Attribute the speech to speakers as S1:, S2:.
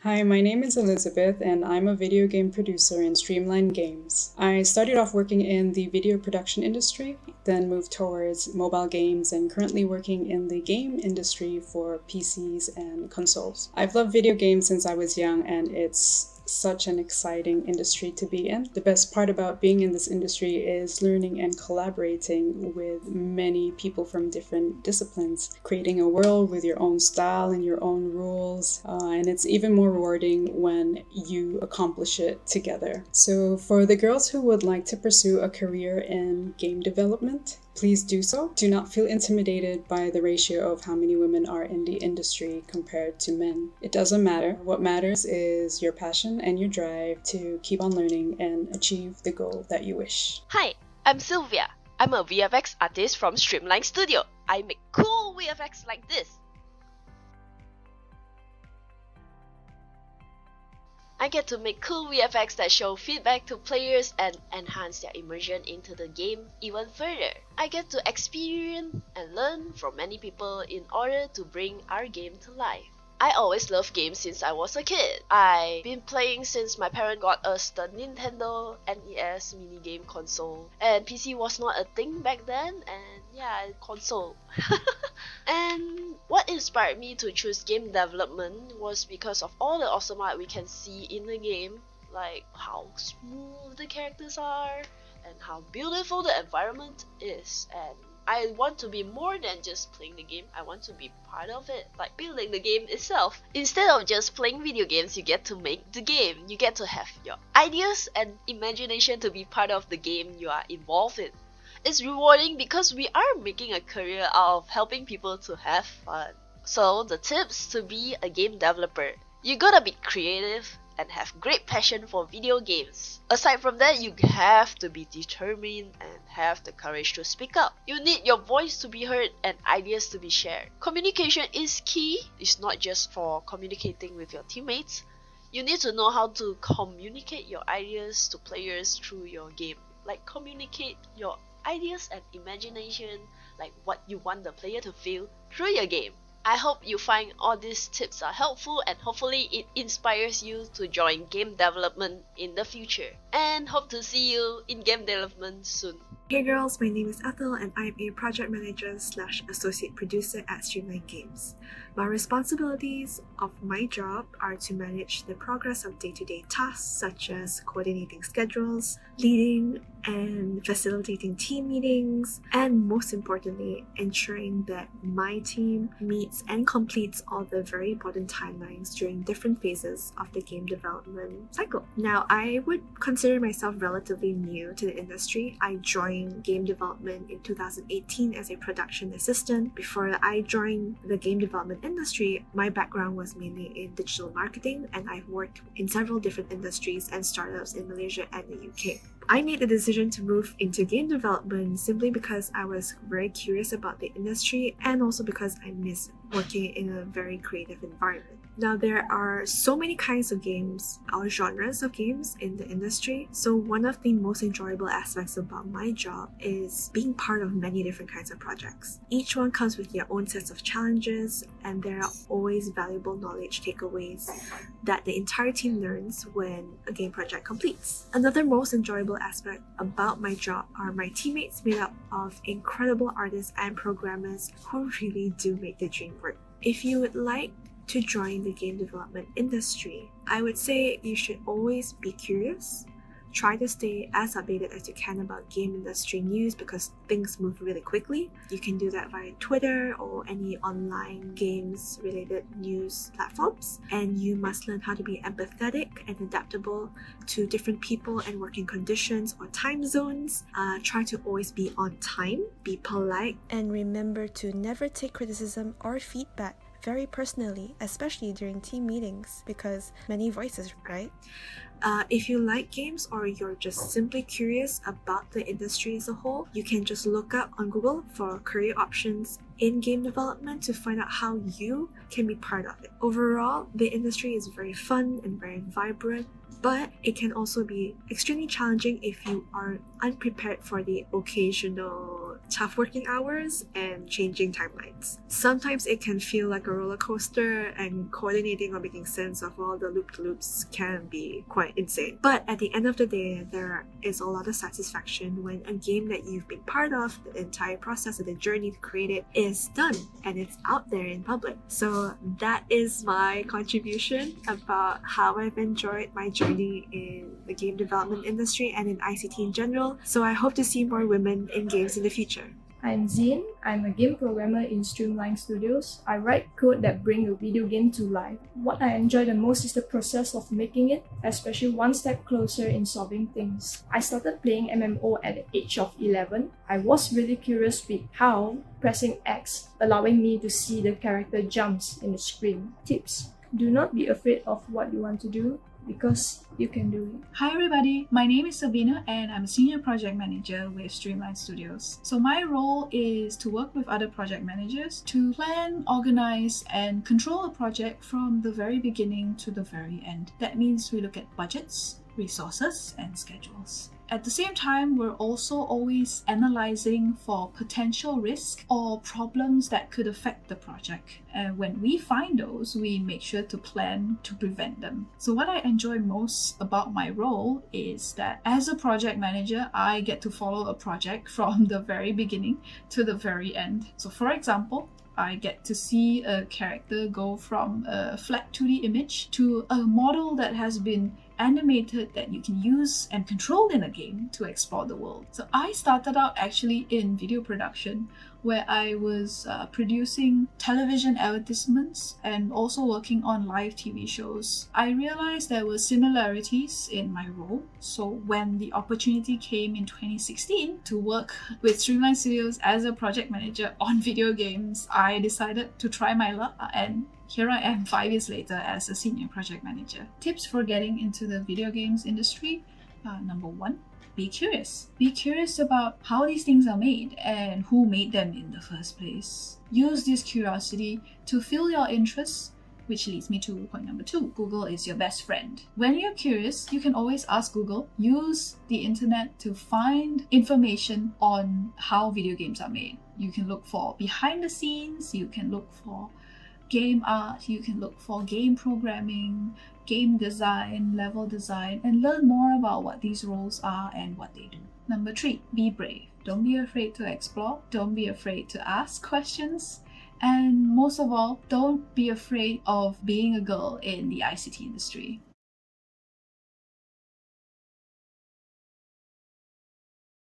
S1: Hi, my name is Elizabeth, and I'm a video game producer in Streamline Games. I started off working in the video production industry, then moved towards mobile games, and currently working in the game industry for PCs and consoles. I've loved video games since I was young, and it's such an exciting industry to be in. The best part about being in this industry is learning and collaborating with many people from different disciplines, creating a world with your own style and your own rules, and it's even more rewarding when you accomplish it together. So for the girls who would like to pursue a career in game development, please do so. Do not feel intimidated by the ratio of how many women are in the industry compared to men. It doesn't matter. What matters is your passion and your drive to keep on learning and achieve the goal that you wish.
S2: Hi, I'm Silvia. I'm a VFX artist from Streamline Studio. I make cool VFX like this. I get to make cool VFX that show feedback to players and enhance their immersion into the game even further. I get to experience and learn from many people in order to bring our game to life. I always loved games since I was a kid. I've been playing since my parents got us the Nintendo NES minigame console. And PC was not a thing back then, and yeah, console. And what inspired me to choose game development was because of all the awesome art we can see in the game, like how smooth the characters are and how beautiful the environment is. And I want to be more than just playing the game. I want to be part of it, like building the game itself. Instead of just playing video games, you get to make the game. You get to have your ideas and imagination to be part of the game you are involved in. It's rewarding because we are making a career out of helping people to have fun. So the tips to be a game developer: you gotta be creative and have great passion for video games. Aside from that, you have to be determined and have the courage to speak up. You need your voice to be heard and ideas to be shared. Communication is key. It's not just for communicating with your teammates. You need to know how to communicate your ideas to players through your game. Like communicate your ideas and imagination, like what you want the player to feel through your game. I hope you find all these tips are helpful and hopefully it inspires you to join game development in the future. And hope to see you in game development soon.
S3: Hey girls, my name is Ethel and I'm a project manager / associate producer at Streamline Games. My responsibilities of my job are to manage the progress of day-to-day tasks such as coordinating schedules, leading and facilitating team meetings, and most importantly, ensuring that my team meets and completes all the very important timelines during different phases of the game development cycle. Now, I would consider myself relatively new to the industry. I joined game development in 2018 as a production assistant. Before I joined the game development industry, my background was mainly in digital marketing, and I've worked in several different industries and startups in Malaysia and the UK. I made the decision to move into game development simply because I was very curious about the industry and also because I miss working in a very creative environment. Now, there are so many kinds of games or genres of games in the industry, so one of the most enjoyable aspects about my job is being part of many different kinds of projects. Each one comes with their own sets of challenges, and there are always valuable knowledge takeaways that the entire team learns when a game project completes. Another most enjoyable aspect about my job are my teammates made up of incredible artists and programmers who really do make the dream work. If you would like to join the game development industry, I would say you should always be curious. Try to stay as updated as you can about game industry news because things move really quickly. You can do that via Twitter or any online games related news platforms. And you must learn how to be empathetic and adaptable to different people and working conditions or time zones. Try to always be on time, be polite,
S4: and remember to never take criticism or feedback very personally, especially during team meetings, because many voices, right?
S3: If you like games or you're just simply curious about the industry as a whole, you can just look up on Google for career options in game development to find out how you can be part of it. Overall, the industry is very fun and very vibrant, but it can also be extremely challenging if you are unprepared for the occasional tough working hours, and changing timelines. Sometimes it can feel like a roller coaster, and coordinating or making sense of all the loop-to-loops can be quite insane. But at the end of the day, there is a lot of satisfaction when a game that you've been part of, the entire process of the journey to create it, is done and it's out there in public. So that is my contribution about how I've enjoyed my journey in the game development industry and in ICT in general. So I hope to see more women in games in the future.
S5: I'm Zane. I'm a game programmer in Streamline Studios. I write code that bring a video game to life. What I enjoy the most is the process of making it, especially one step closer in solving things. I started playing MMO at the age of 11. I was really curious with how pressing X allowing me to see the character jumps in the screen. Tips: do not be afraid of what you want to do, because you can do it.
S6: Hi everybody, my name is Sabrina and I'm a senior project manager with Streamline Studios. So my role is to work with other project managers to plan, organize and control a project from the very beginning to the very end. That means we look at budgets, resources and schedules. At the same time, we're also always analyzing for potential risk or problems that could affect the project. And when we find those, we make sure to plan to prevent them. So what I enjoy most about my role is that as a project manager, I get to follow a project from the very beginning to the very end. So for example, I get to see a character go from a flat 2D image to a model that has been animated that you can use and control in a game to explore the world. So I started out actually in video production, where I was producing television advertisements and also working on live TV shows. I realized there were similarities in my role, so when the opportunity came in 2016 to work with Streamline Studios as a project manager on video games, I decided to try my luck, and here I am 5 years later as a senior project manager. Tips for getting into the video games industry. Number 1, be curious. Be curious about how these things are made and who made them in the first place. Use this curiosity to fill your interests, which leads me to point number 2. Google is your best friend. When you're curious, you can always ask Google. Use the internet to find information on how video games are made. You can look for behind the scenes, you can look for game art, you can look for game programming, game design, level design, and learn more about what these roles are and what they do. Number 3, be brave. Don't be afraid to explore, don't be afraid to ask questions, and most of all, don't be afraid of being a girl in the ICT industry.